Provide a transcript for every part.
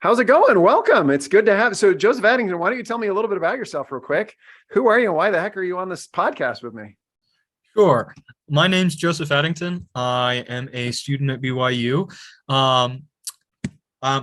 How's it going? Welcome. It's good to have. So, Joseph Addington, why don't you tell me a little bit about yourself, real quick? Who are you, and why the heck are you on this podcast with me? Sure. My name's Joseph Addington. I am a student at BYU. Um,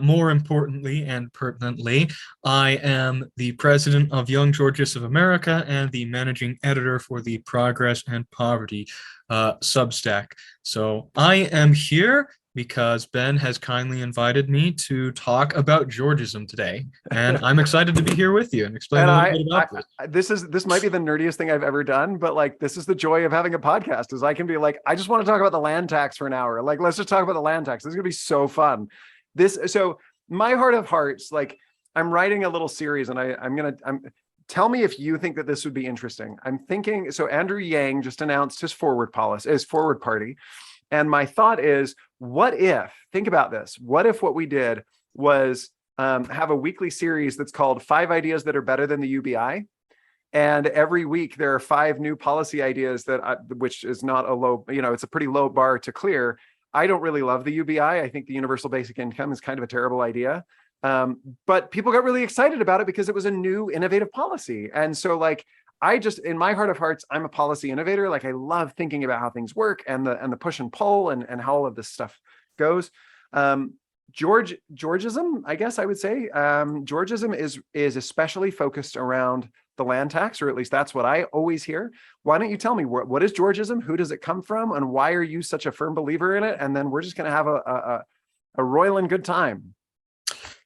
More importantly and pertinently, I am the president of Young Georgists of America and the managing editor for the Progress and Poverty Substack. So I am here because Ben has kindly invited me to talk about Georgism today, and I'm excited to be here with you and explain And a little bit about this. this might be the nerdiest thing I've ever done, but like, this is the joy of having a podcast. Is I can be like, I just want to talk about the land tax for an hour. Like, let's just talk about the land tax. This is gonna be so fun. So my heart of hearts, like, I'm writing a little series, and I'm tell me if you think that this would be interesting. I'm thinking, so Andrew Yang just announced his forward party. And my thought is, what if, think about this, what if what we did was have a weekly series that's called 5 Ideas That Are Better Than the UBI? And every week there are 5 new policy ideas which is not a low, it's a pretty low bar to clear. I don't really love the UBI. I think the universal basic income is kind of a terrible idea. But people got really excited about it because it was a new innovative policy. And so, like, in my heart of hearts, I'm a policy innovator. Like, I love thinking about how things work and the push and pull and how all of this stuff goes. Georgism, I guess I would say, Georgism is especially focused around the land tax, or at least that's what I always hear. Why don't you tell me what is Georgism? Who does it come from? And why are you such a firm believer in it? And then we're just going to have a royal good time.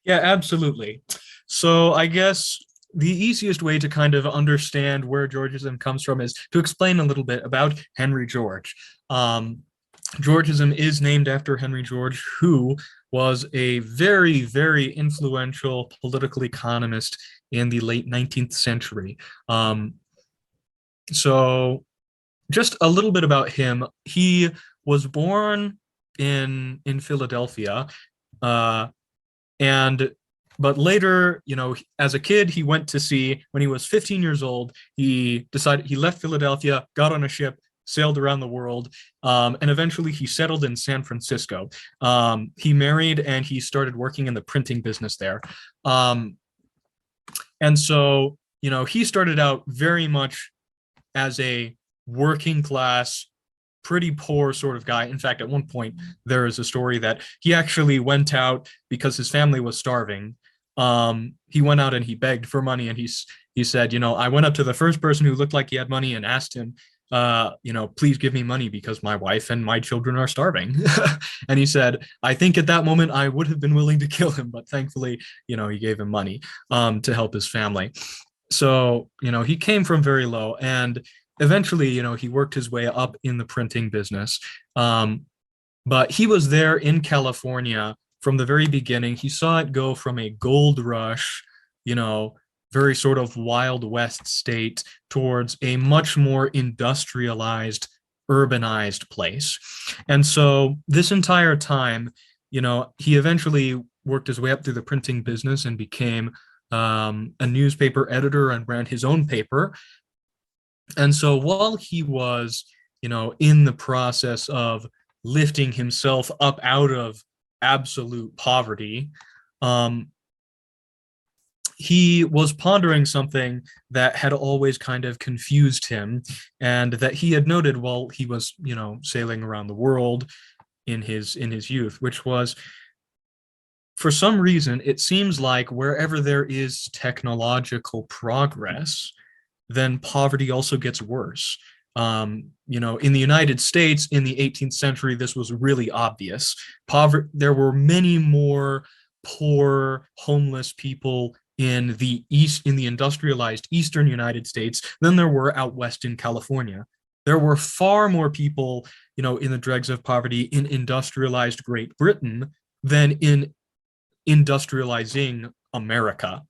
Yeah, absolutely. So I guess the easiest way to kind of understand where Georgism comes from is to explain a little bit about Henry George. Georgism is named after Henry George, who was a very, very influential political economist in the late 19th century. So just a little bit about him. He was born in Philadelphia, but later, as a kid, he went to sea. When he was 15 years old, he decided he left Philadelphia, got on a ship, sailed around the world, and eventually he settled in San Francisco. He married and he started working in the printing business there. And so, he started out very much as a working class, pretty poor sort of guy. In fact, at one point, there is a story that he actually went out because his family was starving. He went out and he begged for money, and he said, I went up to the first person who looked like he had money and asked him, please give me money because my wife and my children are starving. And he said, I think at that moment I would have been willing to kill him, but thankfully, he gave him money to help his family. So, he came from very low, and eventually, he worked his way up in the printing business. But he was there in California from the very beginning. He saw it go from a gold rush, very sort of Wild West state towards a much more industrialized, urbanized place. And so this entire time, he eventually worked his way up through the printing business and became a newspaper editor and ran his own paper. And so while he was, in the process of lifting himself up out of absolute poverty, he was pondering something that had always kind of confused him, and that he had noted while he was, sailing around the world in his youth, which was, for some reason, it seems like wherever there is technological progress, then poverty also gets worse. In the United States in the 18th century, this was really obvious. There were many more poor, homeless people in the industrialized eastern United States than there were out west in California. There were far more people, in the dregs of poverty in industrialized Great Britain than in industrializing America.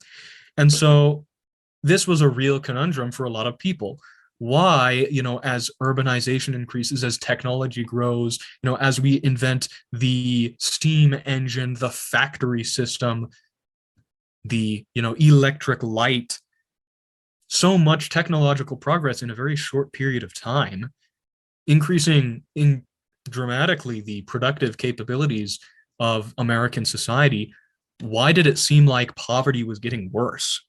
And so this was a real conundrum for a lot of people. Why, as urbanization increases, as technology grows, as we invent the steam engine, the factory system, the, electric light, so much technological progress in a very short period of time, increasing dramatically the productive capabilities of American society. why did it seem like poverty was getting worse?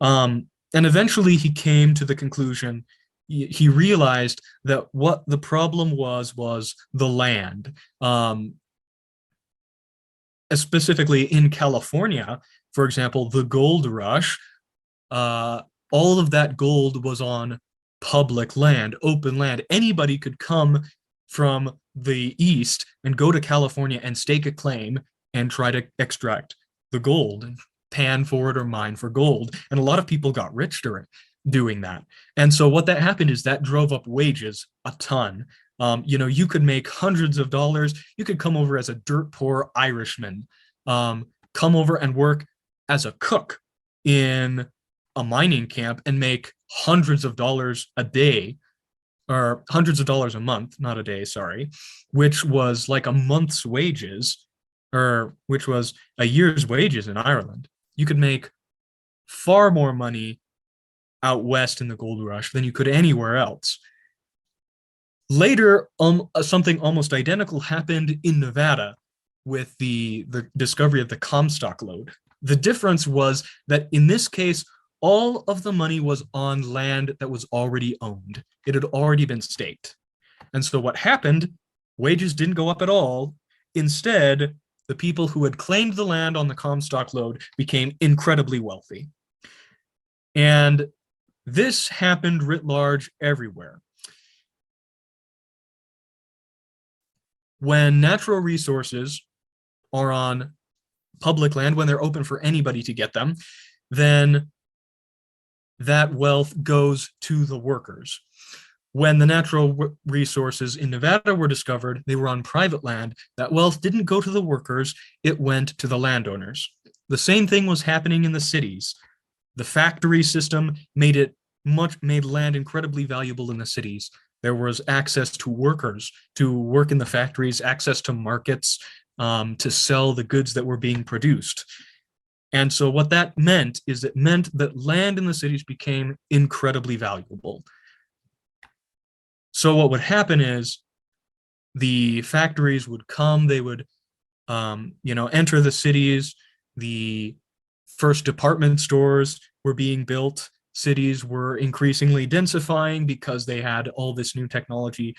And eventually he came to the conclusion, he realized that what the problem was the land. Specifically in California, for example, the gold rush, all of that gold was on public land, open land. Anybody could come from the east and go to California and stake a claim and try to extract the gold, pan for it or mine for gold. And a lot of people got rich doing that. And so what that happened is that drove up wages a ton. You could make hundreds of dollars. You could come over as a dirt poor Irishman, come over and work as a cook in a mining camp and make hundreds of dollars a day, or hundreds of dollars a month, not a day, sorry, which was like a month's wages, or which was a year's wages in Ireland. You could make far more money out west in the gold rush than you could anywhere else. Later, something almost identical happened in Nevada with the discovery of the Comstock lode. The difference was that in this case, all of the money was on land that was already owned. It had already been staked. And so what happened, wages didn't go up at all. Instead, the people who had claimed the land on the Comstock lode became incredibly wealthy. And this happened writ large everywhere. When natural resources are on public land, when they're open for anybody to get them, then that wealth goes to the workers. When the natural resources in Nevada were discovered, they were on private land. That wealth didn't go to the workers, it went to the landowners. The same thing was happening in the cities. The factory system made land incredibly valuable in the cities. There was access to workers to work in the factories, access to markets, to sell the goods that were being produced. And so what that meant is it meant that land in the cities became incredibly valuable. So what would happen is the factories would come, they would enter the cities, the first department stores were being built, cities were increasingly densifying because they had all this new technology,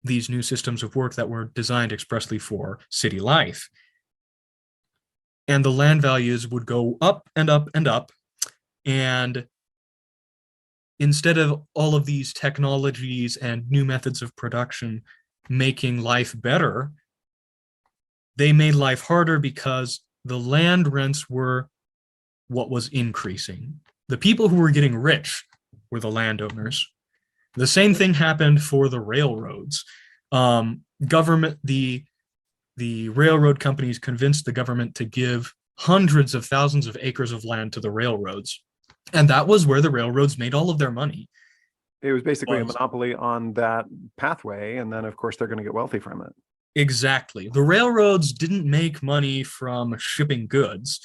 these new systems of work that were designed expressly for city life. And the land values would go up and up and up. And instead of all of these technologies and new methods of production making life better, they made life harder because the land rents were what was increasing. The people who were getting rich were the landowners. The same thing happened for the railroads. The railroad companies convinced the government to give hundreds of thousands of acres of land to the railroads. And that was where the railroads made all of their money. It was basically a monopoly on that pathway. And then, of course, they're going to get wealthy from it. Exactly. The railroads didn't make money from shipping goods.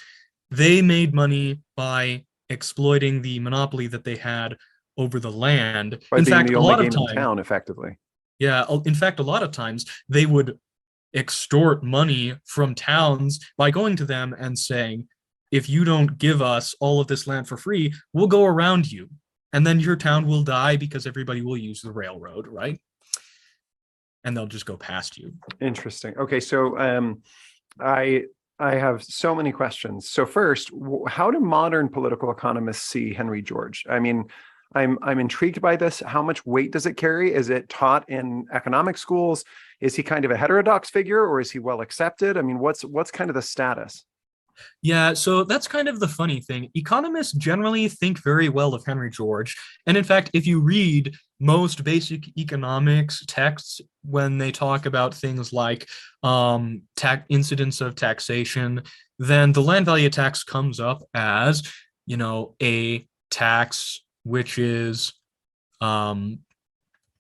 They made money by exploiting the monopoly that they had over the land. By in being fact, the a only lot of game in time, town, effectively. yeah, in fact, a lot of times they would extort money from towns by going to them and saying, if you don't give us all of this land for free, we'll go around you. And then your town will die because everybody will use the railroad, right? And they'll just go past you. Interesting. Okay, so I have so many questions. So first, how do modern political economists see Henry George? I mean, I'm intrigued by this. How much weight does it carry? Is it taught in economic schools? Is he kind of a heterodox figure, or is he well accepted? I mean, what's kind of the status? Yeah, so that's kind of the funny thing. Economists generally think very well of Henry George. And in fact, if you read most basic economics texts, when they talk about things like incidence of taxation, then the land value tax comes up as, a tax which is the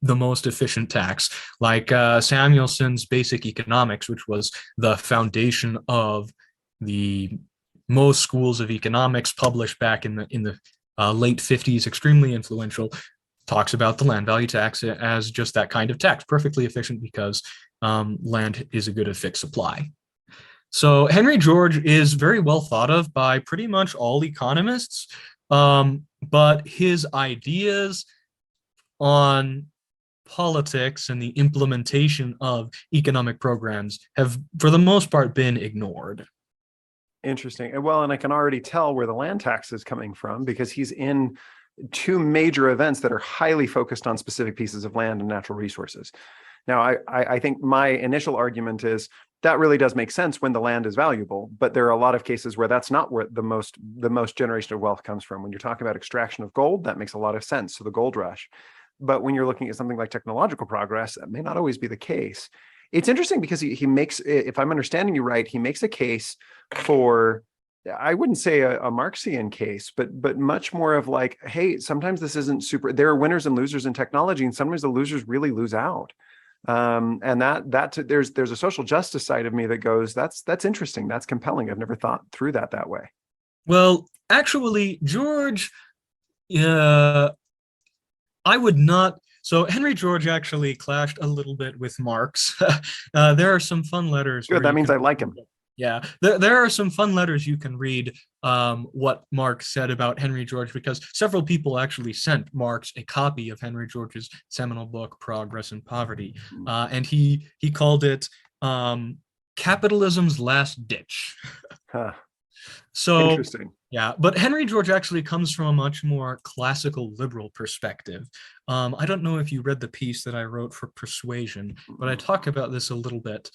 most efficient tax. Like Samuelson's Basic Economics, which was the foundation of the most schools of economics published back in the late 50s, extremely influential, talks about the land value tax as just that kind of tax, perfectly efficient because land is a good of fixed supply. So Henry George is very well thought of by pretty much all economists, but his ideas on politics and the implementation of economic programs have, for the most part, been ignored. Interesting. Well, and I can already tell where the land tax is coming from because he's in two major events that are highly focused on specific pieces of land and natural resources. Now, I think my initial argument is that really does make sense when the land is valuable, but there are a lot of cases where that's not where the most generation of wealth comes from. When you're talking about extraction of gold, that makes a lot of sense. So the gold rush. But when you're looking at something like technological progress, that may not always be the case. It's interesting because he makes, if I'm understanding you right, he makes a case for, I wouldn't say a Marxian case, but much more of like, hey, sometimes this isn't super. There are winners and losers in technology, and sometimes the losers really lose out. And there's a social justice side of me that goes, that's interesting, that's compelling. I've never thought through that way. Well, actually, George, uh, I would not. So Henry George actually clashed a little bit with Marx. There are some fun letters Good, where that you means can, I like him. yeah, there are some fun letters you can read, what Marx said about Henry George, because several people actually sent Marx a copy of Henry George's seminal book, Progress and Poverty, and he called it, capitalism's last ditch. Huh. So, Interesting. yeah, but Henry George actually comes from a much more classical liberal perspective. I don't know if you read the piece that I wrote for Persuasion, but I talk about this a little bit.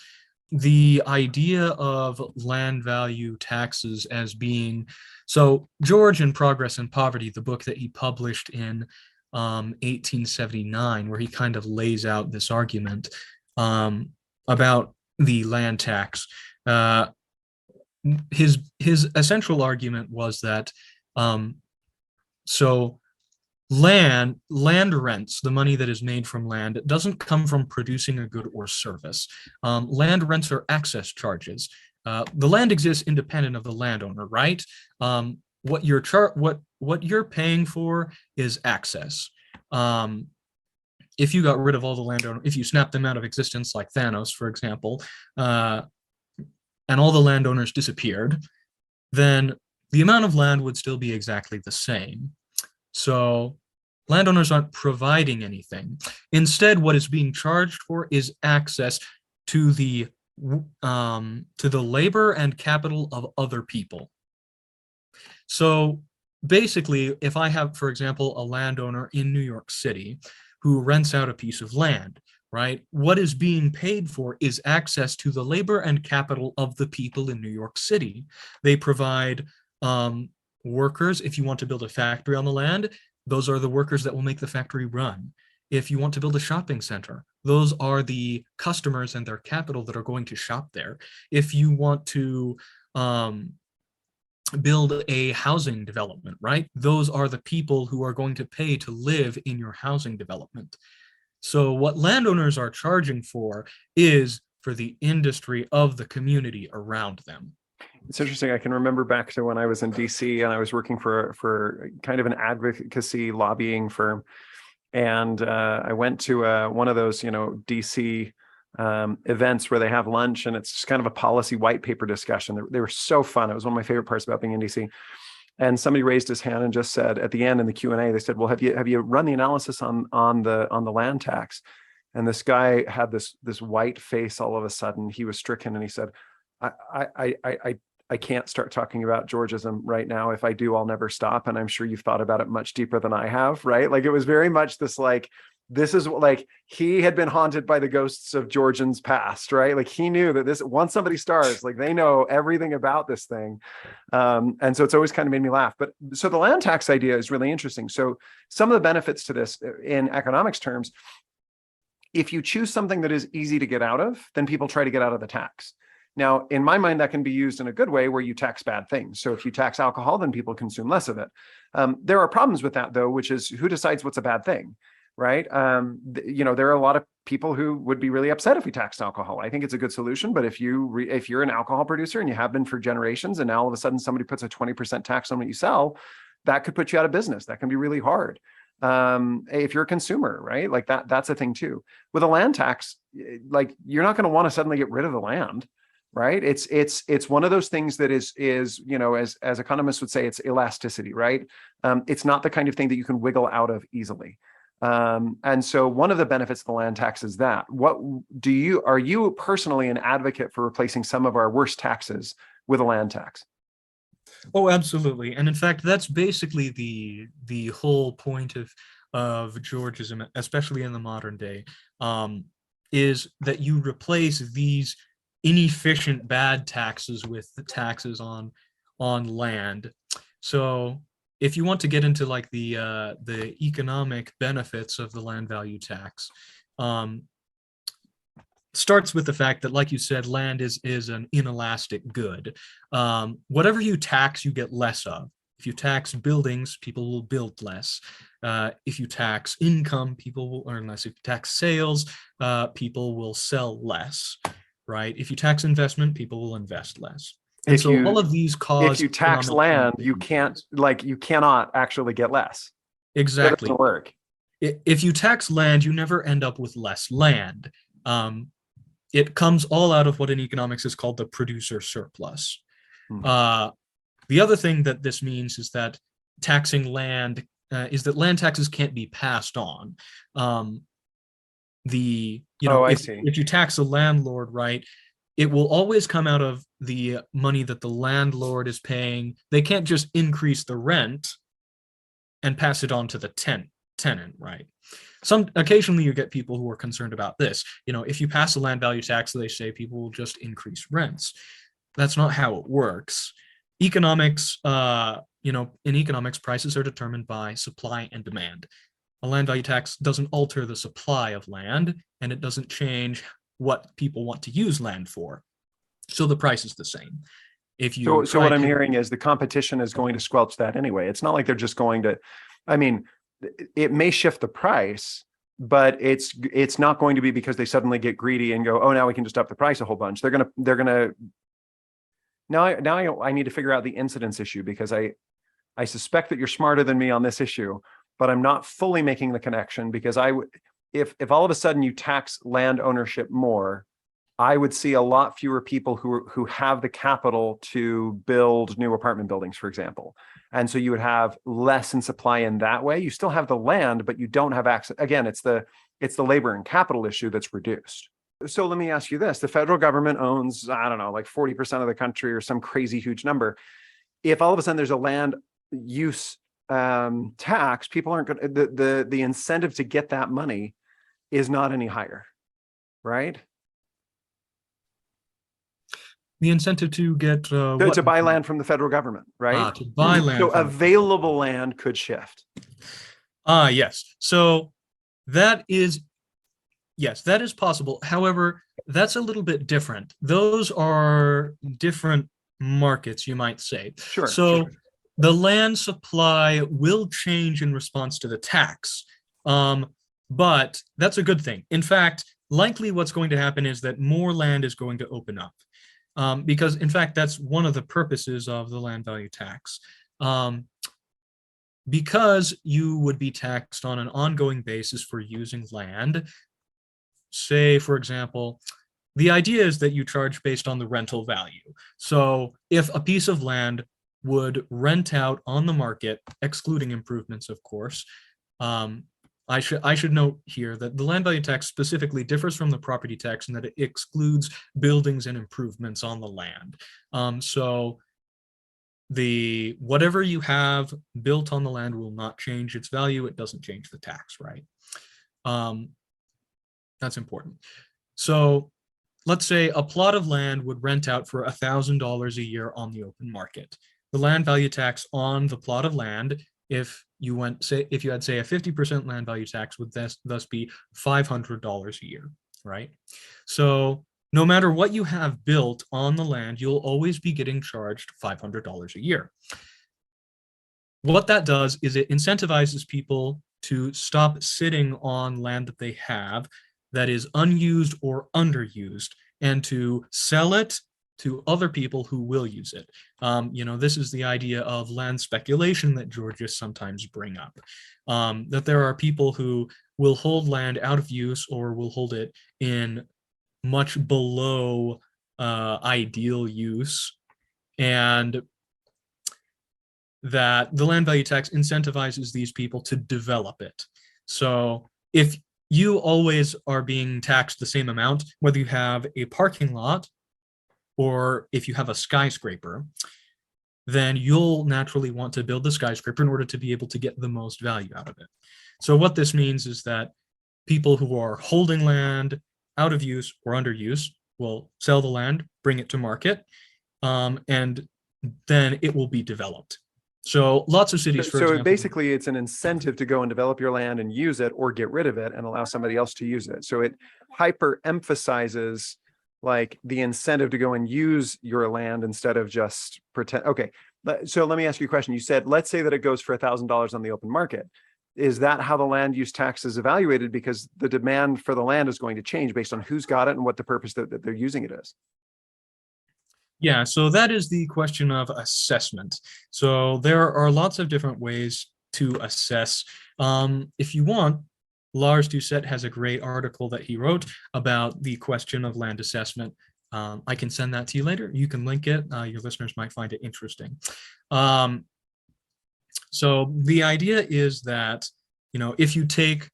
The idea of land value taxes as being, so George in Progress and Poverty, the book that he published in 1879, where he kind of lays out this argument about the land tax. His essential argument was that, so land rents, the money that is made from land, doesn't come from producing a good or service. Land rents are access charges. The land exists independent of the landowner, right? What you're paying for is access. If you got rid of all the landowners, if you snap them out of existence, like Thanos, for example, and all the landowners disappeared, then the amount of land would still be exactly the same. So landowners aren't providing anything. Instead, what is being charged for is access to the labor and capital of other people. So basically, if I have, for example, a landowner in New York City who rents out a piece of land, right? What is being paid for is access to the labor and capital of the people in New York City. They provide workers. If you want to build a factory on the land, those are the workers that will make the factory run. If you want to build a shopping center, those are the customers and their capital that are going to shop there. If you want to build a housing development, right? Those are the people who are going to pay to live in your housing development. So what landowners are charging for is for the industry of the community around them. It's interesting. I can remember back to when I was in DC and I was working for kind of an advocacy lobbying firm. And I went to one of those, DC events where they have lunch and it's just kind of a policy white paper discussion. They were so fun. It was one of my favorite parts about being in DC. And somebody raised his hand and just said at the end in the Q&A, they said, well, have you run the analysis on the land tax? And this guy had this white face all of a sudden. He was stricken and he said, I can't start talking about Georgism right now. If I do, I'll never stop. And I'm sure you've thought about it much deeper than I have, right? Like it was very much this like, this is like he had been haunted by the ghosts of Georgians past, right? Like he knew that this, once somebody stars, like they know everything about this thing. And so it's always kind of made me laugh. But so the land tax idea is really interesting. So some of the benefits to this in economics terms, if you choose something that is easy to get out of, then people try to get out of the tax. Now, in my mind, that can be used in a good way where you tax bad things. So if you tax alcohol, then people consume less of it. There are problems with that, though, which is who decides what's a bad thing, right? There are a lot of people who would be really upset if we taxed alcohol. I think it's a good solution, but if you're an alcohol producer and you have been for generations, and now all of a sudden somebody puts a 20% tax on what you sell, that could put you out of business. That can be really hard. If you're a consumer, right? Like that's a thing too. With a land tax, like you're not going to want to suddenly get rid of the land. right? It's one of those things that is as economists would say, it's elasticity, right? It's not the kind of thing that you can wiggle out of easily. And so one of the benefits of the land tax is that. Are you personally an advocate for replacing some of our worst taxes with a land tax? Oh, absolutely. And in fact, that's basically the whole point of Georgism, especially in the modern day, is that you replace these inefficient bad taxes with the taxes on land. So if you want to get into like the economic benefits of the land value tax, starts with the fact that, like you said, land is an inelastic good. Whatever you tax, you get less of. If you tax buildings, people will build less. If you tax income, people will earn less. If you tax sales, people will sell less, right? If you tax investment, people will invest less. And so all of these cause if you tax land, you cannot actually get less. Exactly. That doesn't work. If you tax land, you never end up with less land. It comes all out of what in economics is called the producer surplus. The other thing that this means is that taxing land is that land taxes can't be passed on. If you tax a landlord, right, it will always come out of the money that the landlord is paying. They can't just increase the rent and pass it on to the tenant, right? Occasionally you get people who are concerned about this. If you pass a land value tax, they say people will just increase rents. That's not how it works. Economics, in economics, prices are determined by supply and demand. A land value tax doesn't alter the supply of land, and it doesn't change what people want to use land for. So the price is the same. So what I'm hearing is the competition is going to squelch that anyway. It's not like they're just going to, it may shift the price, but it's not going to be because they suddenly get greedy and go, oh, now we can just up the price a whole bunch. They're gonna now I need to figure out the incidence issue, because I suspect that you're smarter than me on this issue, but I'm not fully making the connection, because if all of a sudden you tax land ownership more, I would see a lot fewer people who have the capital to build new apartment buildings, for example. And so you would have less in supply in that way. You still have the land, but you don't have access. Again, it's the labor and capital issue that's reduced. So let me ask you this. The federal government owns, I don't know, like 40% of the country or some crazy huge number. If all of a sudden there's a land use tax, people aren't going to, the incentive to get that money is not any higher, right? The incentive to get to buy land from the federal government, right? To buy land. So available land could shift. Yes. So that is possible. However, that's a little bit different. Those are different markets, you might say. Sure. So the land supply will change in response to the tax. But that's a good thing. In fact, likely what's going to happen is that more land is going to open up. Because in fact, that's one of the purposes of the land value tax. Because you would be taxed on an ongoing basis for using land. Say, for example, the idea is that you charge based on the rental value. So if a piece of land would rent out on the market, excluding improvements, of course, I should note here that the land value tax specifically differs from the property tax in that it excludes buildings and improvements on the land. So whatever you have built on the land will not change its value. It doesn't change the tax, right? That's important. So let's say a plot of land would rent out for $1,000 a year on the open market. The land value tax on the plot of land, if you had say a 50% land value tax, would thus be $500 a year, right? So no matter what you have built on the land, you'll always be getting charged $500 a year. What that does is it incentivizes people to stop sitting on land that they have that is unused or underused, and to sell it to other people who will use it. This is the idea of land speculation that Georgists sometimes bring up, that there are people who will hold land out of use or will hold it in much below ideal use, and that the land value tax incentivizes these people to develop it. So if you always are being taxed the same amount, whether you have a parking lot or if you have a skyscraper, then you'll naturally want to build the skyscraper in order to be able to get the most value out of it. So what this means is that people who are holding land out of use or under use will sell the land, bring it to market, and then it will be developed. So lots of cities, for So example, basically it's an incentive to go and develop your land and use it or get rid of it and allow somebody else to use it. So it hyper emphasizes like the incentive to go and use your land instead of just pretend. Okay. So let me ask you a question. You said, let's say that it goes for $1,000 on the open market. Is that how the land use tax is evaluated? Because the demand for the land is going to change based on who's got it and what the purpose that they're using it is. yeah, so that is the question of assessment. So there are lots of different ways to assess. If you want, Lars Doucette has a great article that he wrote about the question of land assessment. I can send that to you later. You can link it. Your listeners might find it interesting. So the idea is that, if you take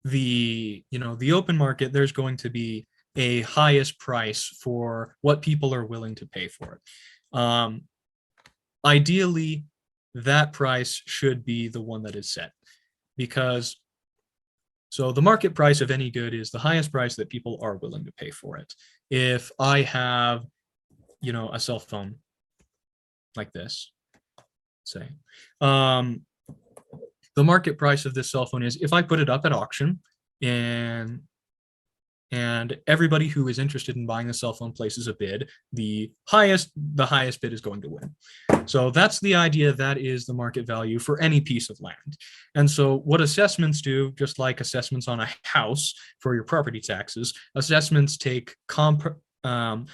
the open market, there's going to be a highest price for what people are willing to pay for it. Ideally, that price should be the one that is set, because so the market price of any good is the highest price that people are willing to pay for it. If I have, a cell phone like this, say, the market price of this cell phone is, if I put it up at auction and everybody who is interested in buying the cell phone places a bid, the highest bid is going to win. So that's the idea. That is the market value for any piece of land. And so what assessments do, just like assessments on a house for your property taxes, assessments take land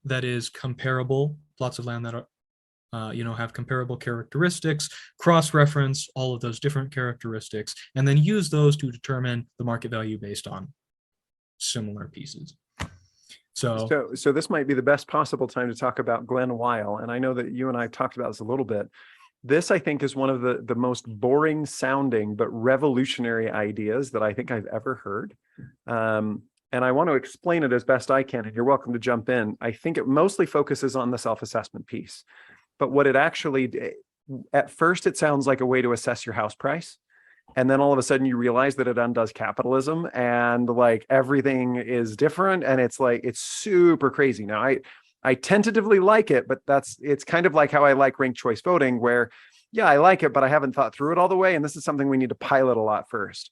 that is comparable, lots of land that are have comparable characteristics, cross-reference all of those different characteristics, and then use those to determine the market value based on similar pieces. So this might be the best possible time to talk about Glenn Weil. And I know that you and I have talked about this a little bit. This, I think, is one of the most boring sounding but revolutionary ideas that I think I've ever heard. And I want to explain it as best I can, and you're welcome to jump in. I think it mostly focuses on the self-assessment piece. But what it actually, at first, it sounds like a way to assess your house price. And then all of a sudden you realize that it undoes capitalism and like everything is different. And it's like, it's super crazy. Now, I tentatively like it, but it's kind of like how I like ranked choice voting, where, yeah, I like it, but I haven't thought through it all the way. And this is something we need to pilot a lot first.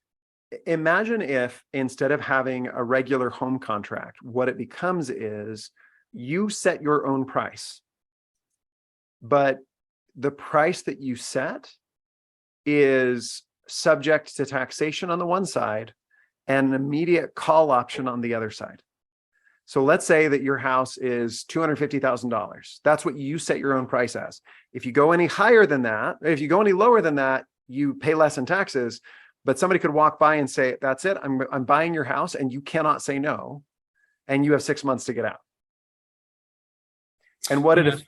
Imagine if instead of having a regular home contract, what it becomes is you set your own price. But the price that you set is subject to taxation on the one side and an immediate call option on the other side. So let's say that your house is $250,000. That's what you set your own price as. If you go any higher than that, if you go any lower than that, you pay less in taxes. But somebody could walk by and say, that's it, I'm buying your house, and you cannot say no. And you have 6 months to get out. And what it is.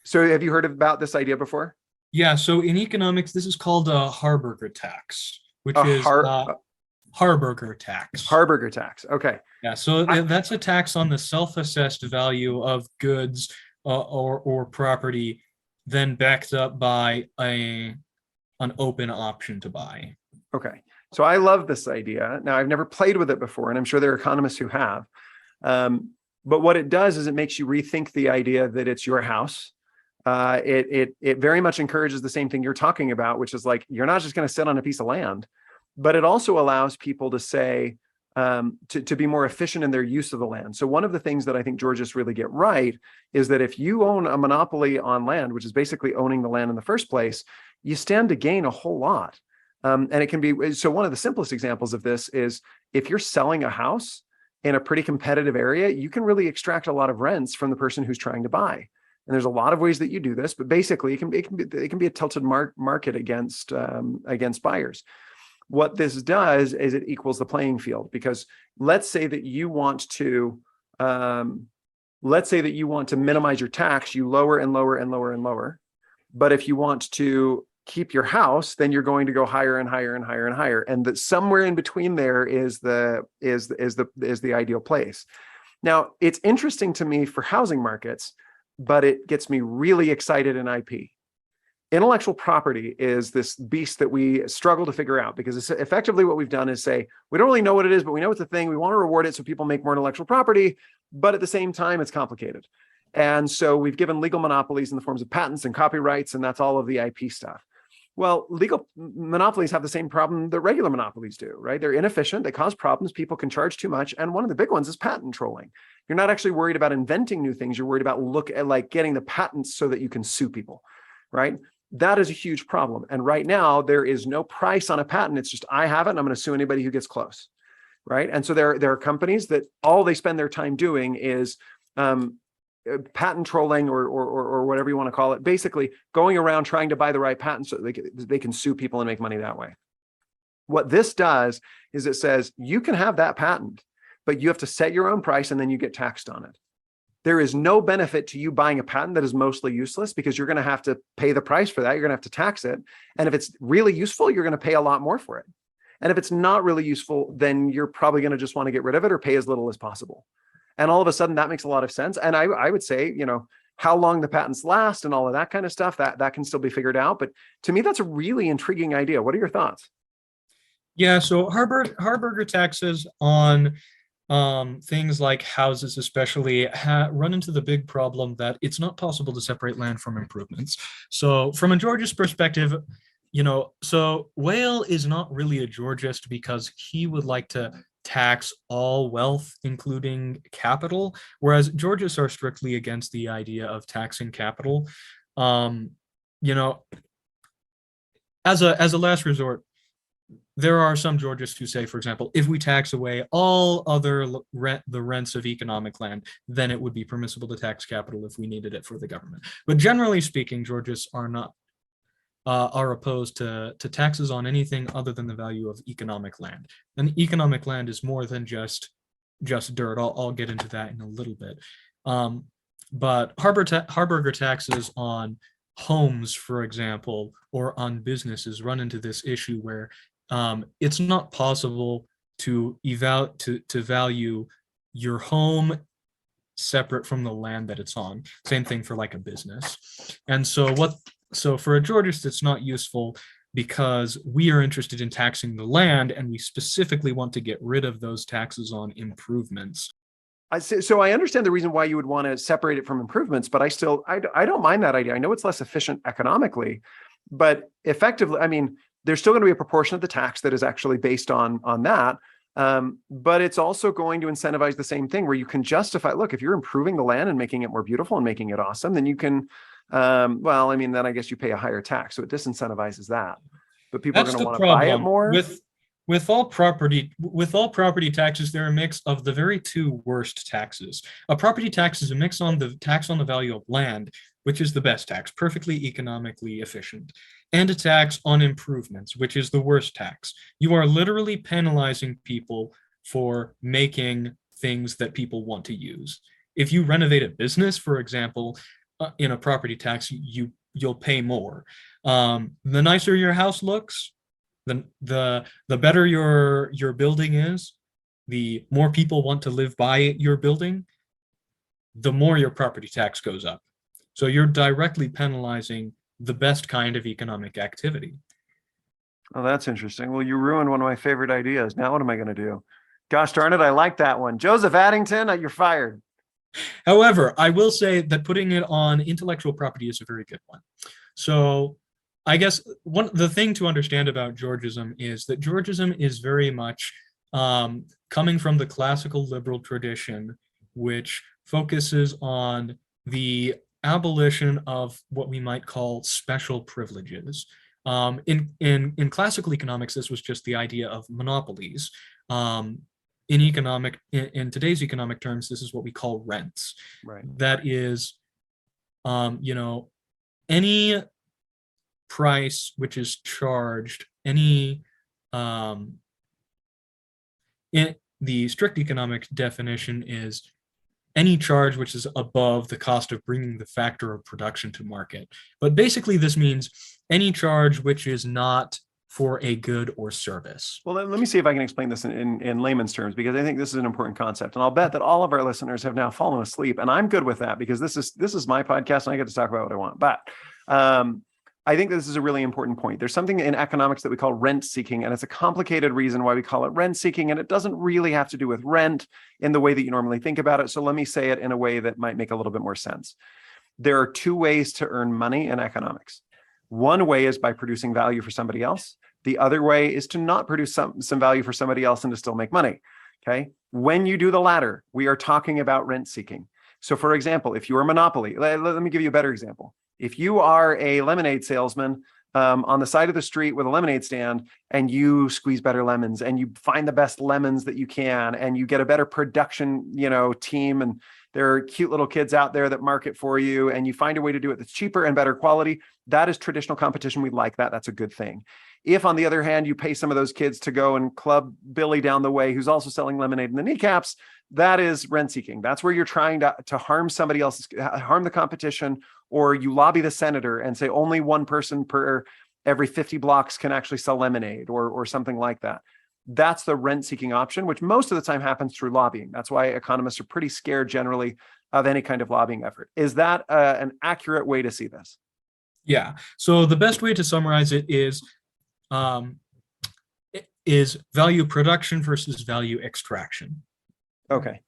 So have you heard about this idea before? Yeah, so in economics, this is called a Harburger tax, which is Harburger tax. Harburger tax, okay. Yeah, so that's a tax on the self-assessed value of goods or property, then backed up by an open option to buy. Okay, so I love this idea. Now, I've never played with it before, and I'm sure there are economists who have. But what it does is it makes you rethink the idea that it's your house. It very much encourages the same thing you're talking about, which is like, you're not just going to sit on a piece of land, but it also allows people to say, to be more efficient in their use of the land. So one of the things that I think Georgists really get right is that if you own a monopoly on land, which is basically owning the land in the first place, you stand to gain a whole lot. And it can be, so one of the simplest examples of this is if you're selling a house in a pretty competitive area, you can really extract a lot of rents from the person who's trying to buy. And there's a lot of ways that you do this, but basically it can be a tilted market against buyers. What this does is it equals the playing field, because let's say that you want to let's say that you want to minimize your tax, you lower and lower and lower and lower. But if you want to keep your house, then you're going to go higher and higher and higher and higher. And that somewhere in between there is the ideal place. Now, it's interesting to me for housing markets, but it gets me really excited in IP. Intellectual property is this beast that we struggle to figure out, because it's effectively what we've done is say, we don't really know what it is, but we know it's a thing. We want to reward it so people make more intellectual property, but at the same time, it's complicated. And so we've given legal monopolies in the forms of patents and copyrights, and that's all of the IP stuff. Well, legal monopolies have the same problem that regular monopolies do, right? They're inefficient, they cause problems, people can charge too much. And one of the big ones is patent trolling. You're not actually worried about inventing new things, you're worried about getting the patents so that you can sue people, right? That is a huge problem. And right now, there is no price on a patent. It's just, I have it, and I'm going to sue anybody who gets close, right? And so there are companies that all they spend their time doing is patent trolling or whatever you want to call it, basically going around trying to buy the right patent so they can sue people and make money that way. What this does is it says, you can have that patent, but you have to set your own price and then you get taxed on it. There is no benefit to you buying a patent that is mostly useless, because you're going to have to pay the price for that. You're going to have to tax it. And if it's really useful, you're going to pay a lot more for it. And if it's not really useful, then you're probably going to just want to get rid of it or pay as little as possible. And all of a sudden that makes a lot of sense. And I would say, how long the patents last and all of that kind of stuff, that can still be figured out. But to me, that's a really intriguing idea. What are your thoughts? Yeah, so Harburger taxes on things like houses especially run into the big problem that it's not possible to separate land from improvements. So from a Georgist perspective, so Whale is not really a Georgist because he would like to tax all wealth, including capital, whereas Georgists are strictly against the idea of taxing capital. As a last resort, there are some Georgists who say, for example, if we tax away all other the rents of economic land, then it would be permissible to tax capital if we needed it for the government. But generally speaking, Georgists are opposed to taxes on anything other than the value of economic land. And economic land is more than just dirt. I'll get into that in a little bit. But Harburger taxes on homes, for example, or on businesses run into this issue where it's not possible to value your home separate from the land that it's on. Same thing for like a business. And so for a Georgist, it's not useful because we are interested in taxing the land, and we specifically want to get rid of those taxes on improvements. So I understand the reason why you would want to separate it from improvements, but I don't mind that idea. I know it's less efficient economically, but effectively, I mean, there's still going to be a proportion of the tax that is actually based on that. But it's also going to incentivize the same thing where you can justify, look, if you're improving the land and making it more beautiful and making it awesome, then you can, then I guess you pay a higher tax. So it disincentivizes that, but people That's are going to the want to buy it problem more. With all property taxes, they're a mix of the very two worst taxes. A property tax is a mix on the tax on the value of land, which is the best tax, perfectly economically efficient, and a tax on improvements, which is the worst tax. You are literally penalizing people for making things that people want to use. If you renovate a business, for example, in a property tax, you'll pay more. The nicer your house looks, the better your building is, the more people want to live by your building, the more your property tax goes up. So you're directly penalizing the best kind of economic activity. Oh, that's interesting. Well, you ruined one of my favorite ideas. Now what am I going to do? Gosh darn it, I like that one. Joseph Addington, you're fired. However, I will say that putting it on intellectual property is a very good one. So I guess the thing to understand about Georgism is that Georgism is very much coming from the classical liberal tradition, which focuses on the abolition of what we might call special privileges. In classical economics, this was just the idea of monopolies. In today's economic terms, this is what we call rents. Right. That is, any price which is charged, in the strict economic definition is any charge which is above the cost of bringing the factor of production to market. But basically, this means any charge which is not for a good or service. Well, let me see if I can explain this in layman's terms, because I think this is an important concept. And I'll bet that all of our listeners have now fallen asleep. And I'm good with that, because this is my podcast and I get to talk about what I want. But I think this is a really important point. There's something in economics that we call rent seeking, and it's a complicated reason why we call it rent seeking. And it doesn't really have to do with rent in the way that you normally think about it. So let me say it in a way that might make a little bit more sense. There are two ways to earn money in economics. One way is by producing value for somebody else. The other way is to not produce some value for somebody else and to still make money. Okay. When you do the latter, we are talking about rent seeking. So for example, if you're a monopoly, let me give you a better example. If you are a lemonade salesman on the side of the street with a lemonade stand, and you squeeze better lemons and you find the best lemons that you can, and you get a better production, team, and there are cute little kids out there that market for you, and you find a way to do it that's cheaper and better quality, that is traditional competition. We like that. That's a good thing. If, on the other hand, you pay some of those kids to go and club Billy down the way, who's also selling lemonade in the kneecaps, that is rent seeking. That's where you're trying to harm somebody else, harm the competition, or you lobby the senator and say only one person per every 50 blocks can actually sell lemonade, or something like that. That's the rent seeking option, which most of the time happens through lobbying. That's why economists are pretty scared generally of any kind of lobbying effort. Is that an accurate way to see this? Yeah. So the best way to summarize it is value production versus value extraction. Okay.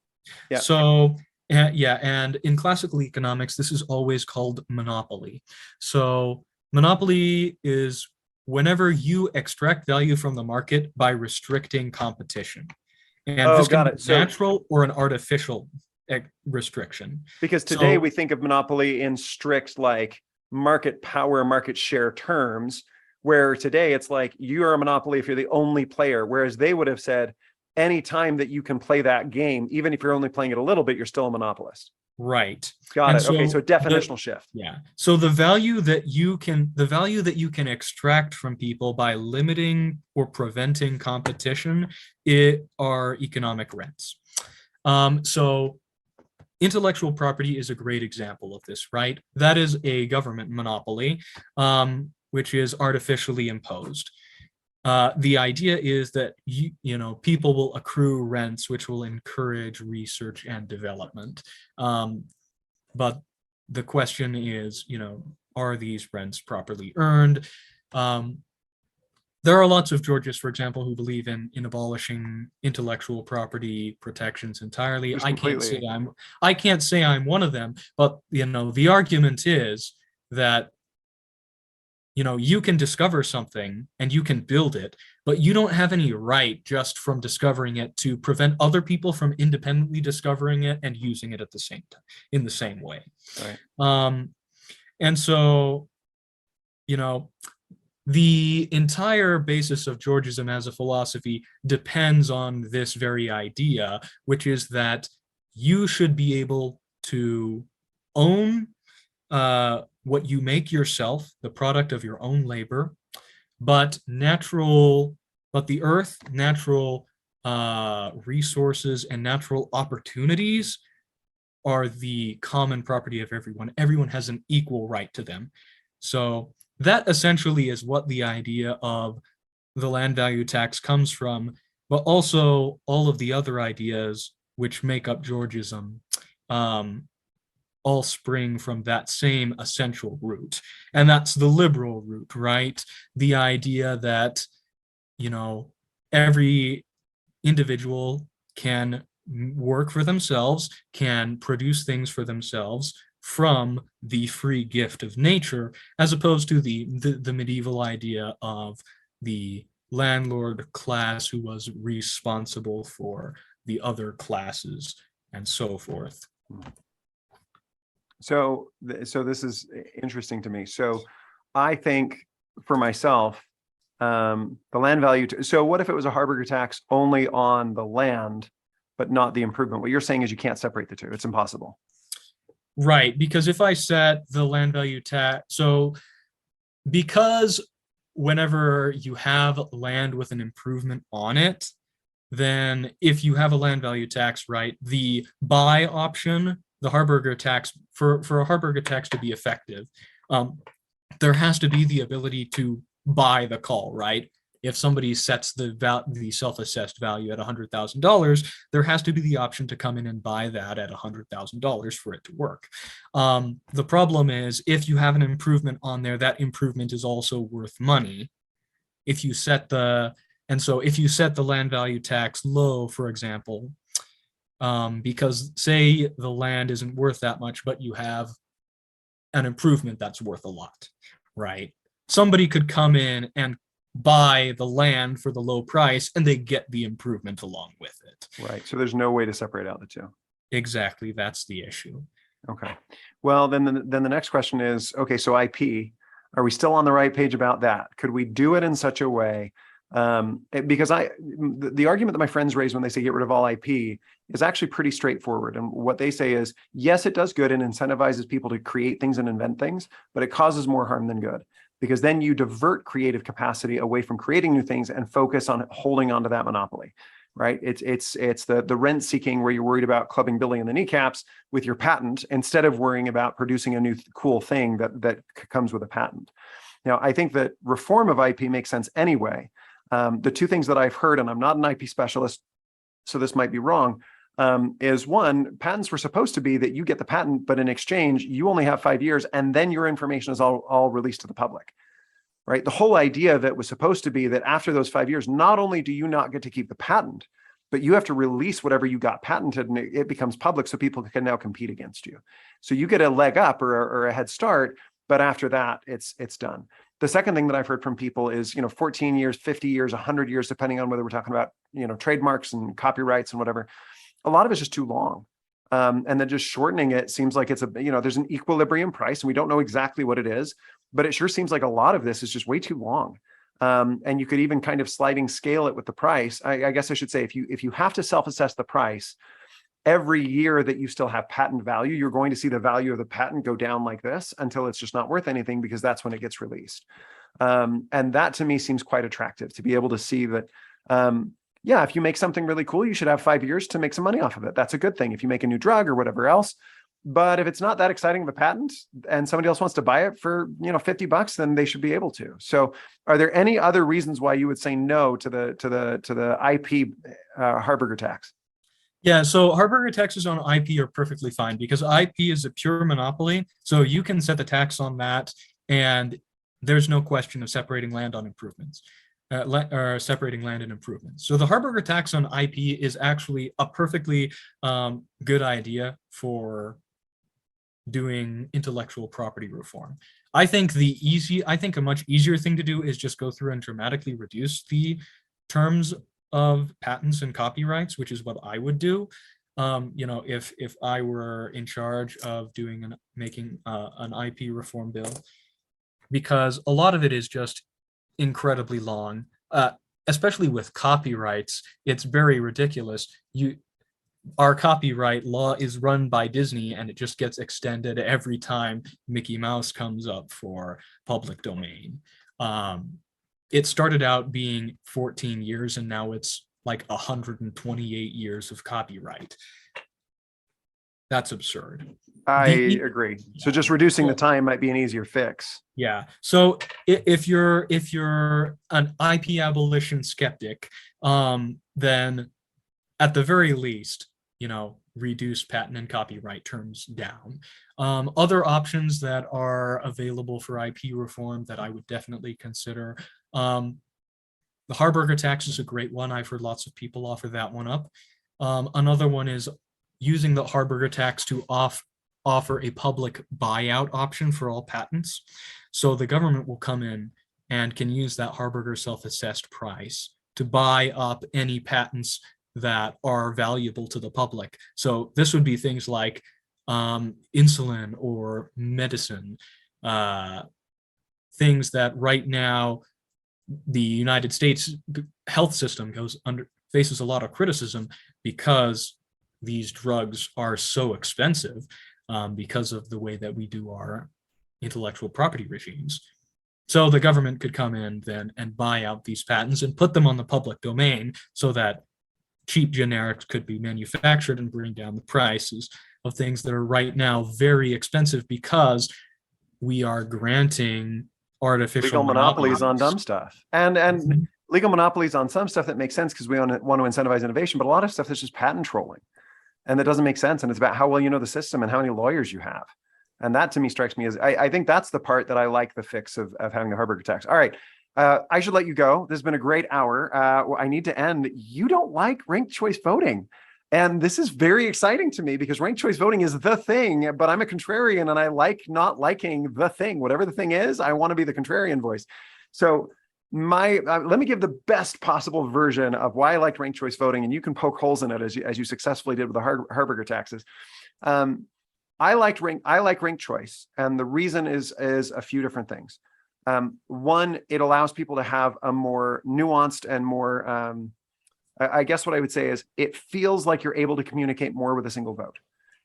Yeah. So and in classical economics, this is always called monopoly. So monopoly is whenever you extract value from the market by restricting competition. And this can be natural or an artificial restriction. Because today we think of monopoly in strict like market power, market share terms, where today it's like you're a monopoly if you're the only player, whereas they would have said any time that you can play that game, even if you're only playing it a little bit, you're still a monopolist. Right. Got it. Okay, so definitional shift. Yeah. So the value that you can extract from people by limiting or preventing competition are economic rents. So intellectual property is a great example of this, right? That is a government monopoly, which is artificially imposed. The idea is that people will accrue rents, which will encourage research and development. But the question is, are these rents properly earned? There are lots of Georgists, for example, who believe in abolishing intellectual property protections entirely. I can't say I'm one of them, but the argument is that you can discover something and you can build it, but you don't have any right just from discovering it to prevent other people from independently discovering it and using it at the same time in the same way. Right. And so, the entire basis of Georgism as a philosophy depends on this very idea, which is that you should be able to own what you make yourself, the product of your own labor, but the earth, natural resources, and natural opportunities are the common property of everyone. Everyone has an equal right to them. So that essentially is what the idea of the land value tax comes from, but also all of the other ideas which make up Georgism all spring from that same essential root. And that's the liberal root, right? The idea that, every individual can work for themselves, can produce things for themselves from the free gift of nature, as opposed to the medieval idea of the landlord class who was responsible for the other classes and so forth. So this is interesting to me. So I think for myself, the land value. So what if it was a Harburger tax only on the land, but not the improvement? What you're saying is you can't separate the two. It's impossible. Right, because if I set the land value tax, because whenever you have land with an improvement on it, then if you have a land value tax, right, the buy option, the Harburger tax, for a Harburger tax to be effective, there has to be the ability to buy the call, right? If somebody sets the self-assessed value at $100,000, there has to be the option to come in and buy that at $100,000 for it to work. The problem is if you have an improvement on there, that improvement is also worth money. If you set the land value tax low, for example, because say the land isn't worth that much, but you have an improvement that's worth a lot, right? Somebody could come in and buy the land for the low price and they get the improvement along with it. Right. So there's no way to separate out the two. Exactly. That's the issue. Okay. Well, then the next question is, okay, so IP, are we still on the right page about that? Could we do it in such a way? Because the argument that my friends raise when they say get rid of all IP is actually pretty straightforward. And what they say is, yes, it does good and incentivizes people to create things and invent things, but it causes more harm than good. Because then you divert creative capacity away from creating new things and focus on holding onto that monopoly, right? It's the rent seeking where you're worried about clubbing Billy in the kneecaps with your patent instead of worrying about producing a new cool thing that comes with a patent. Now, I think that reform of IP makes sense anyway. The two things that I've heard, and I'm not an IP specialist, so this might be wrong, is one, patents were supposed to be that you get the patent, but in exchange, you only have 5 years, and then your information is all released to the public, right? The whole idea of it was supposed to be that after those 5 years, not only do you not get to keep the patent, but you have to release whatever you got patented, and it becomes public so people can now compete against you. So you get a leg up or a head start, but after that, it's done. The second thing that I've heard from people is, 14 years, 50 years, 100 years, depending on whether we're talking about, trademarks and copyrights and whatever. A lot of it's just too long. And then just shortening it seems like it's there's an equilibrium price and we don't know exactly what it is, but it sure seems like a lot of this is just way too long. And you could even kind of sliding scale it with the price. I guess I should say, if you have to self-assess the price, every year that you still have patent value, you're going to see the value of the patent go down like this until it's just not worth anything, because that's when it gets released. And that to me seems quite attractive, to be able to see that, if you make something really cool, you should have 5 years to make some money off of it. That's a good thing if you make a new drug or whatever else. But if it's not that exciting of a patent and somebody else wants to buy it for, $50, then they should be able to. So are there any other reasons why you would say no to the IP Harburger tax? Yeah, so Harburger taxes on IP are perfectly fine because IP is a pure monopoly. So you can set the tax on that, and there's no question of separating land on improvements, or separating land and improvements. So the Harburger tax on IP is actually a perfectly good idea for doing intellectual property reform. I think a much easier thing to do is just go through and dramatically reduce the terms of patents and copyrights, which is what I would do. If I were in charge of making an IP reform bill, because a lot of it is just incredibly long, especially with copyrights. It's very ridiculous. Our copyright law is run by Disney, and it just gets extended every time Mickey Mouse comes up for public domain. It started out being 14 years, and now it's like 128 years of copyright. That's absurd. I agree. So just reducing the time might be an easier fix. Yeah. So if you're an IP abolition skeptic, then at the very least, reduce patent and copyright terms down. Other options that are available for IP reform that I would definitely consider. The Harburger tax is a great one. I've heard lots of people offer that one up. Another one is using the Harburger tax to offer a public buyout option for all patents. So the government will come in and can use that Harburger self-assessed price to buy up any patents that are valuable to the public. So this would be things like insulin or medicine, things that right now the United States health system faces a lot of criticism because these drugs are so expensive because of the way that we do our intellectual property regimes. So the government could come in then and buy out these patents and put them on the public domain so that cheap generics could be manufactured and bring down the prices of things that are right now very expensive because we are granting artificial Legal monopolies on monopolies. dumb stuff, and legal monopolies on some stuff that makes sense because we want to incentivize innovation, but a lot of stuff that's just patent trolling, and that doesn't make sense. And it's about how well you know the system and how many lawyers you have. And that to me strikes me as, I think that's the part that I like the fix of having the Harburger tax. All right. I should let you go. This has been a great hour. I need to end. You don't like ranked choice voting. And this is very exciting to me because ranked choice voting is the thing, but I'm a contrarian and I like not liking the thing. Whatever the thing is, I want to be the contrarian voice. So let me give the best possible version of why I liked ranked choice voting, and you can poke holes in it as you successfully did with the Harburger taxes. I like ranked choice, and the reason is a few different things. One, it allows people to have a more nuanced and more, I guess what I would say is it feels like you're able to communicate more with a single vote,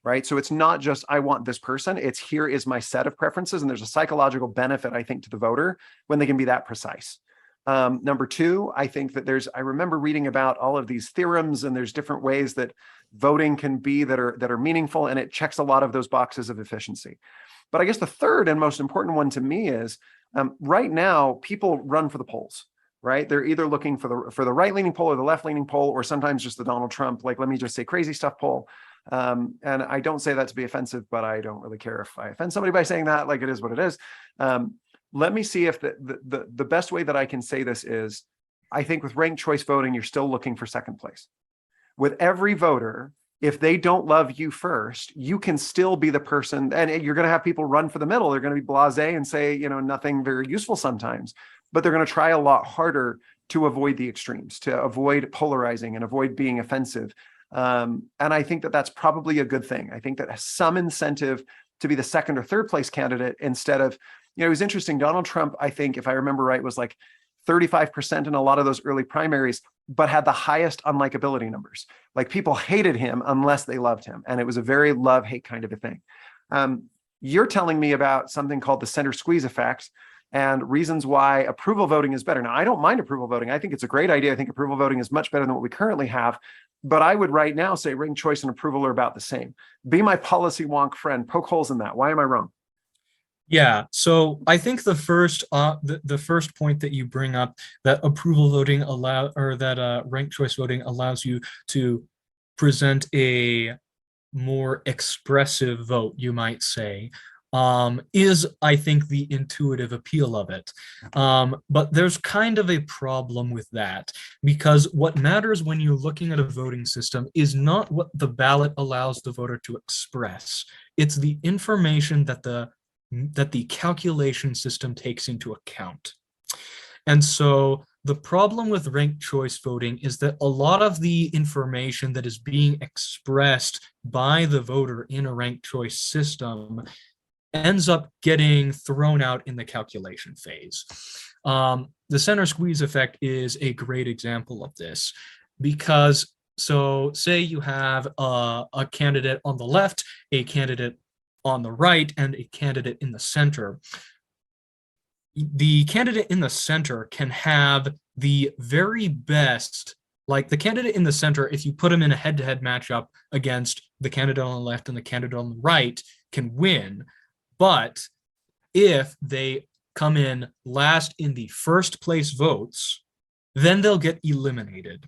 right? So it's not just, I want this person, it's here is my set of preferences. And there's a psychological benefit, I think, to the voter when they can be that precise. Number two, I think that I remember reading about all of these theorems, and there's different ways that voting can be that are meaningful, and it checks a lot of those boxes of efficiency. But I guess the third and most important one to me is right now, people run for the polls, right? They're either looking for the right-leaning poll or the left-leaning poll, or sometimes just the Donald Trump, like, let me just say crazy stuff poll. And I don't say that to be offensive, but I don't really care if I offend somebody by saying that. Like, it is what it is. Let me see if the best way that I can say this is, I think with ranked choice voting, you're still looking for second place. With every voter, if they don't love you first, you can still be the person, and you're going to have people run for the middle. They're going to be blasé and say, nothing very useful sometimes, but they're going to try a lot harder to avoid the extremes, to avoid polarizing and avoid being offensive. And I think that that's probably a good thing. I think that has some incentive to be the second or third place candidate instead of, it was interesting. Donald Trump, I think, if I remember right, was like 35% in a lot of those early primaries, but had the highest unlikability numbers. Like, people hated him unless they loved him. And it was a very love-hate kind of a thing. You're telling me about something called the center squeeze effect and reasons why approval voting is better. Now, I don't mind approval voting. I think it's a great idea. I think approval voting is much better than what we currently have. But I would right now say ranked choice and approval are about the same. Be my policy wonk friend. Poke holes in that. Why am I wrong? Yeah, so I think the first point that you bring up, that approval voting ranked choice voting allows you to present a more expressive vote, you might say, is, I think, the intuitive appeal of it. But there's kind of a problem with that, because what matters when you're looking at a voting system is not what the ballot allows the voter to express. It's the information that the calculation system takes into account. And so the problem with ranked choice voting is that a lot of the information that is being expressed by the voter in a ranked choice system ends up getting thrown out in the calculation phase. The center squeeze effect is a great example of this, because say you have a candidate on the left, a candidate on the right, and a candidate in the center. The candidate in the center can have the very best, like the candidate in the center, if you put him in a head-to-head matchup against the candidate on the left and the candidate on the right, can win. But if they come in last in the first place votes, then they'll get eliminated.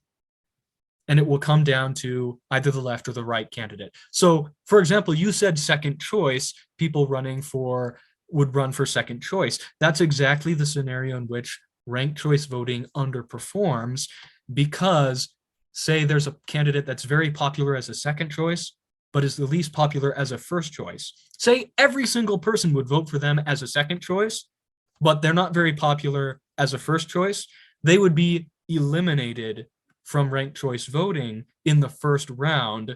And it will come down to either the left or the right candidate. So, for example, you said second choice, people would run for second choice. That's exactly the scenario in which ranked choice voting underperforms, because say there's a candidate that's very popular as a second choice, but is the least popular as a first choice. Say every single person would vote for them as a second choice, but they're not very popular as a first choice. They would be eliminated from ranked choice voting in the first round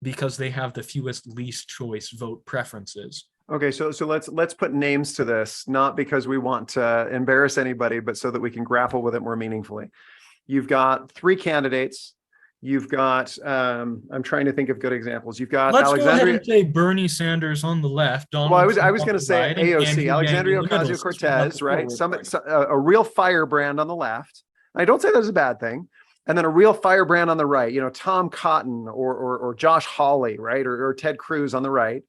because they have the fewest least choice vote preferences. Okay, so let's put names to this, not because we want to embarrass anybody, but so that we can grapple with it more meaningfully. You've got three candidates. You've got, I'm trying to think of good examples. You've got Let's go ahead and say Bernie Sanders on the left. Well, I was going to say AOC, Alexandria Ocasio-Cortez, right? A real firebrand on the left. I don't say that's a bad thing. and then a real firebrand on the right, Tom Cotton or Josh Hawley, right? Or Ted Cruz on the right.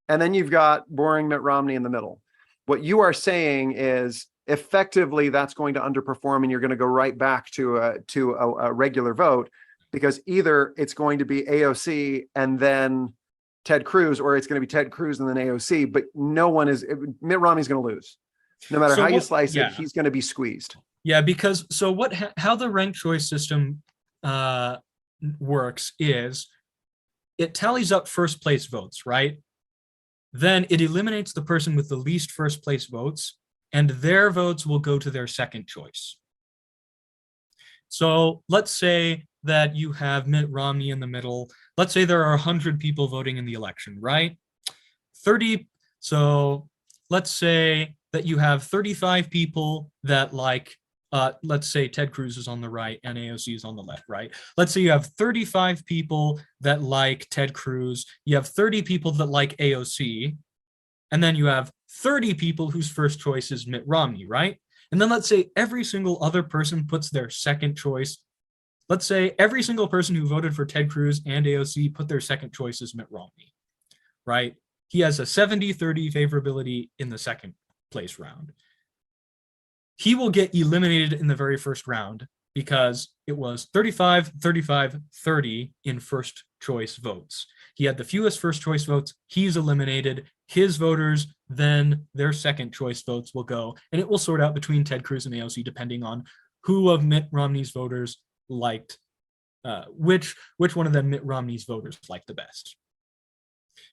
And then you've got boring Mitt Romney in the middle. What you are saying is effectively that's going to underperform and you're going to go right back to a regular vote, because either it's going to be AOC and then Ted Cruz, or it's going to be Ted Cruz and then AOC, but Mitt Romney's going to lose. No matter how you slice it, he's going to be squeezed. Yeah, because how the ranked choice system works is it tallies up first place votes, right? Then it eliminates the person with the least first place votes, and their votes will go to their second choice. So let's say that you have Mitt Romney in the middle. Let's say there are 100 people voting in the election, right? 30. So let's say that you have 35 people that like, let's say Ted Cruz is on the right and AOC is on the left, right? Let's say you have 35 people that like Ted Cruz. You have 30 people that like AOC. And then you have 30 people whose first choice is Mitt Romney, right? And then let's say every single other person puts their second choice. Let's say every single person who voted for Ted Cruz and AOC put their second choice as Mitt Romney, right? He has a 70-30 favorability in the second place round. He will get eliminated in the very first round because it was 35-35-30 in first choice votes. He had the fewest first choice votes. He's eliminated. His voters, then their second choice votes will go, and it will sort out between Ted Cruz and AOC depending on who of Mitt Romney's voters liked, which one of them Mitt Romney's voters liked the best.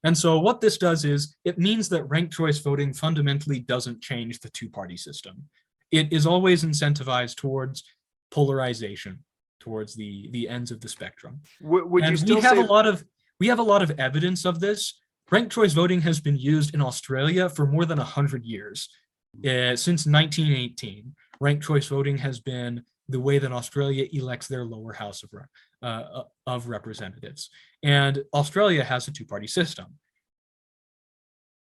And so what this does is it means that ranked choice voting fundamentally doesn't change the two-party system. It is always incentivized towards polarization, towards the ends of the spectrum. Would you still we have a lot of evidence of this. Ranked choice voting has been used in Australia for more than 100 years. Since 1918, ranked choice voting has been the way that Australia elects their lower house of representatives. And Australia has a two-party system.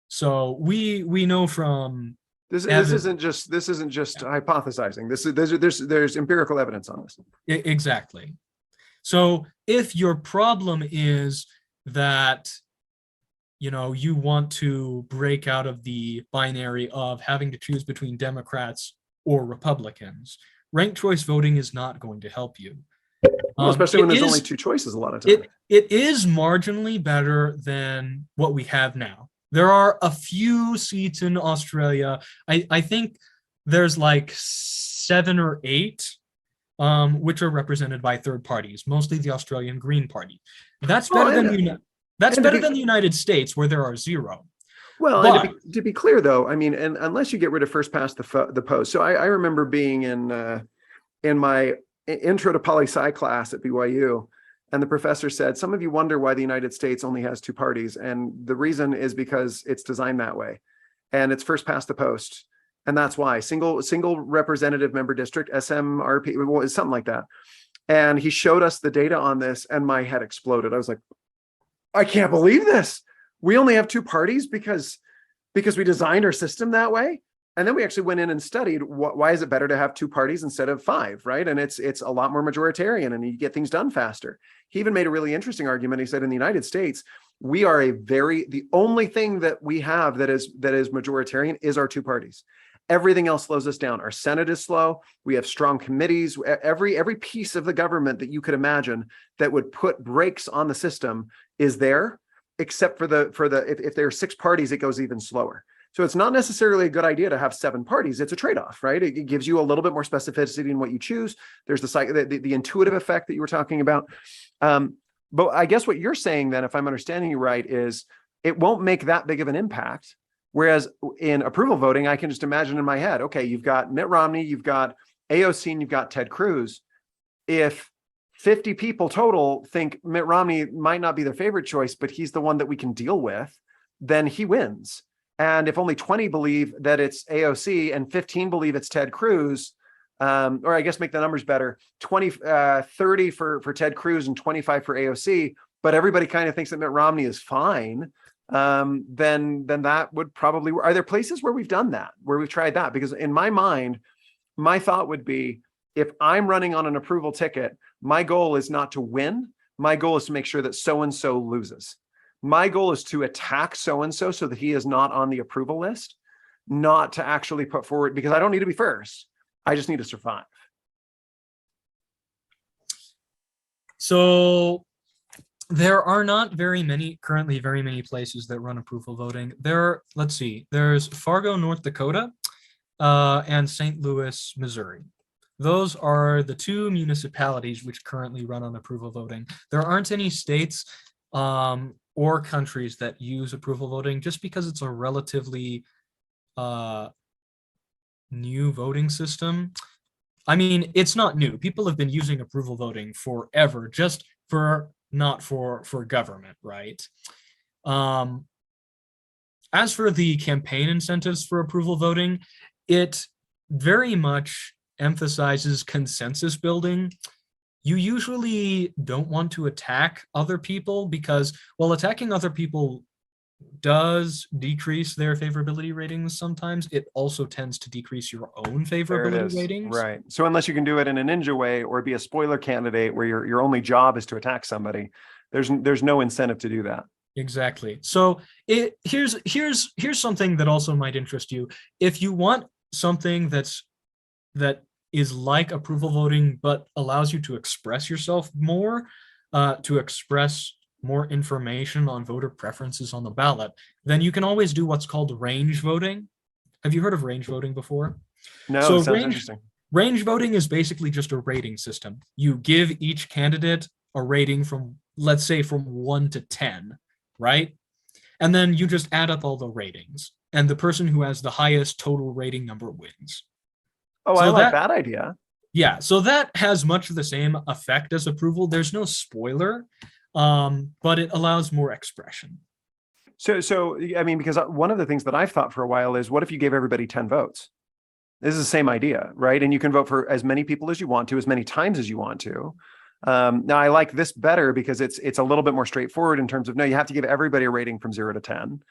So we know from this isn't just hypothesizing. There's empirical evidence on this. Exactly. So if your problem is that you want to break out of the binary of having to choose between Democrats or Republicans, ranked choice voting is not going to help you. Well, especially when there's only two choices a lot of times. It is marginally better than what we have now. There are a few seats in Australia. I think there's like 7 or 8, which are represented by third parties, mostly the Australian Green Party. That's better than the United States, where there are 0. Well, and to be clear, though, I mean, and unless you get rid of first past the post. So I remember being in my intro to poli-sci class at BYU, and the professor said, some of you wonder why the United States only has 2 parties. And the reason is because it's designed that way. And it's first past the post. And that's why single representative member district, SMRP, something like that. And he showed us the data on this, and my head exploded. I was like, I can't believe this. We only have 2 parties because we designed our system that way. And then we actually went in and studied why is it better to have 2 parties instead of 5, right? And it's a lot more majoritarian, and you get things done faster. He even made a really interesting argument. He said in the United States, we are the only thing that we have that is majoritarian is our 2 parties. Everything else slows us down. Our Senate is slow. We have strong committees. Every piece of the government that you could imagine that would put brakes on the system is there, except for if there are 6 parties, it goes even slower. So it's not necessarily a good idea to have 7 parties. It's a trade-off, right? It gives you a little bit more specificity in what you choose. There's the intuitive effect that you were talking about. But I guess what you're saying then, if I'm understanding you right, is it won't make that big of an impact. Whereas in approval voting, I can just imagine in my head, okay, you've got Mitt Romney, you've got AOC, and you've got Ted Cruz. If 50 people total think Mitt Romney might not be their favorite choice, but he's the one that we can deal with, then he wins. And if only 20 believe that it's AOC and 15 believe it's Ted Cruz, or I guess make the numbers better, 30 for Ted Cruz and 25 for AOC, but everybody kind of thinks that Mitt Romney is fine, then that would probably, are there places where we've done that, where we've tried that? Because in my mind, my thought would be, If I'm running on an approval ticket, my goal is not to win. My goal is to make sure that so-and-so loses. My goal is to attack so-and-so so that he is not on the approval list, not to actually put forward, because I don't need to be first. I just need to survive. So there are not currently very many places that run approval voting. Let's see, there's Fargo, North Dakota, and St. Louis, Missouri. Those are the two municipalities which currently run on approval voting. There aren't any states or countries that use approval voting just because it's a relatively new voting system. I mean, it's not new. People have been using approval voting forever, just not for government, right? As for the campaign incentives for approval voting, it very much emphasizes consensus building. You usually don't want to attack other people because, while attacking other people does decrease their favorability ratings sometimes, it also tends to decrease your own favorability ratings. Right. So unless you can do it in a ninja way or be a spoiler candidate where your only job is to attack somebody, there's no incentive to do that. Exactly. So here's something that also might interest you. If you want something that is like approval voting but allows you to express yourself more, to express more information on voter preferences on the ballot, then you can always do what's called range voting. Have you heard of range voting before? No, so sounds interesting. Range voting is basically just a rating system. You give each candidate a rating from, let's say, from 1 to 10, right? And then you just add up all the ratings, and the person who has the highest total rating number wins. Oh, so I like that idea. Yeah, so that has much of the same effect as approval. There's no spoiler, but it allows more expression. So I mean, because one of the things that I've thought for a while is, what if you gave everybody 10 votes? This is the same idea, right? And you can vote for as many people as you want to, as many times as you want to. Now, I like this better because it's a little bit more straightforward in terms of, no, you have to give everybody a rating from 0 to 10.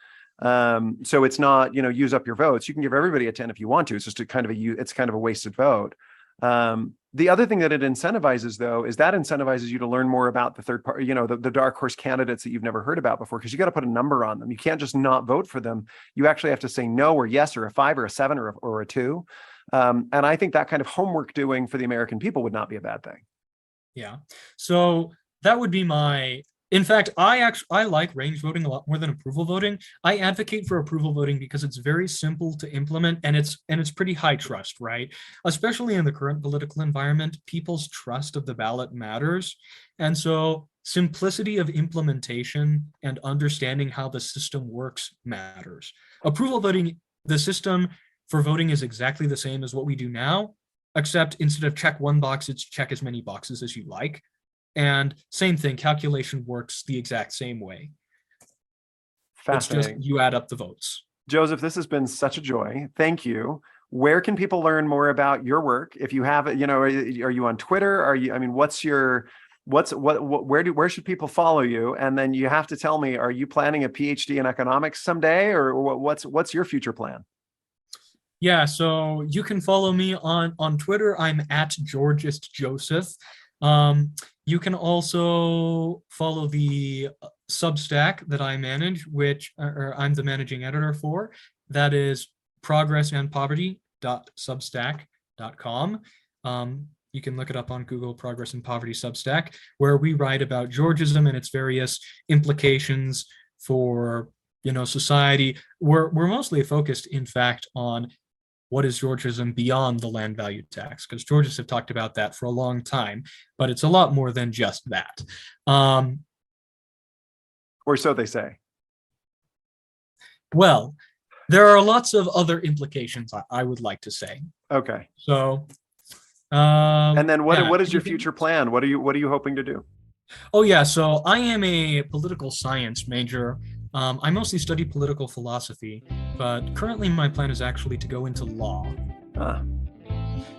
So it's not, use up your votes. You can give everybody a 10 if you want to. It's just it's kind of a wasted vote. The other thing that it incentivizes, though, is that incentivizes you to learn more about the third party, the dark horse candidates that you've never heard about before, because you got to put a number on them. You can't just not vote for them. You actually have to say no or yes or a 5 or a 7 or a 2. And I think that kind of homework doing for the American people would not be a bad thing. Yeah. So that would be in fact, I like range voting a lot more than approval voting. I advocate for approval voting because it's very simple to implement, and it's pretty high trust, right? Especially in the current political environment, people's trust of the ballot matters. And so simplicity of implementation and understanding how the system works matters. Approval voting, the system for voting is exactly the same as what we do now, except instead of check one box, it's check as many boxes as you like. And same thing, calculation works the exact same way. Fascinating. It's just you add up the votes. Joseph, this has been such a joy. Thank you. Where can people learn more about your work? If you have, are you on Twitter? Where should people follow you? And then you have to tell me, are you planning a PhD in economics someday, or what's your future plan? Yeah, so you can follow me on Twitter. I'm at GeorgisJoseph. You can also follow the Substack that I manage, which I'm the managing editor for. That is progressandpoverty.substack.com. You can look it up on Google, Progress and Poverty Substack, where we write about Georgism and its various implications for society. We're mostly focused, in fact, on what is Georgism beyond the land value tax, because Georgists have talked about that for a long time, but it's a lot more than just that. Or so they say. Well, there are lots of other implications, I would like to say. Okay. So, and then what is your future plan? What are you hoping to do? Oh yeah, so I am a political science major. I mostly study political philosophy, but currently my plan is actually to go into law.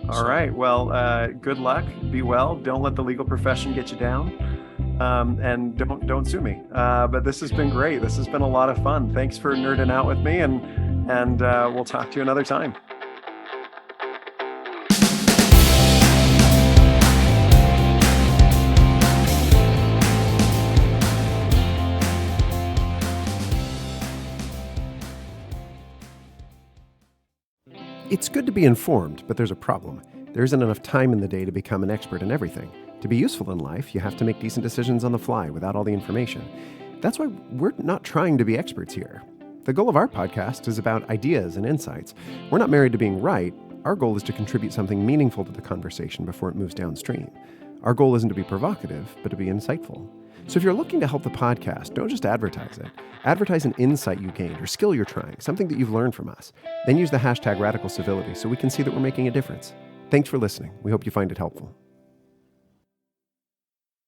All right. Well, good luck. Be well. Don't let the legal profession get you down. And don't sue me. But this has been great. This has been a lot of fun. Thanks for nerding out with me, and we'll talk to you another time. It's good to be informed, but there's a problem. There isn't enough time in the day to become an expert in everything. To be useful in life, you have to make decent decisions on the fly without all the information. That's why we're not trying to be experts here. The goal of our podcast is about ideas and insights. We're not married to being right. Our goal is to contribute something meaningful to the conversation before it moves downstream. Our goal isn't to be provocative, but to be insightful. So if you're looking to help the podcast, don't just advertise it. Advertise an insight you gained or skill you're trying, something that you've learned from us. Then use the hashtag #RadicalCivility so we can see that we're making a difference. Thanks for listening. We hope you find it helpful.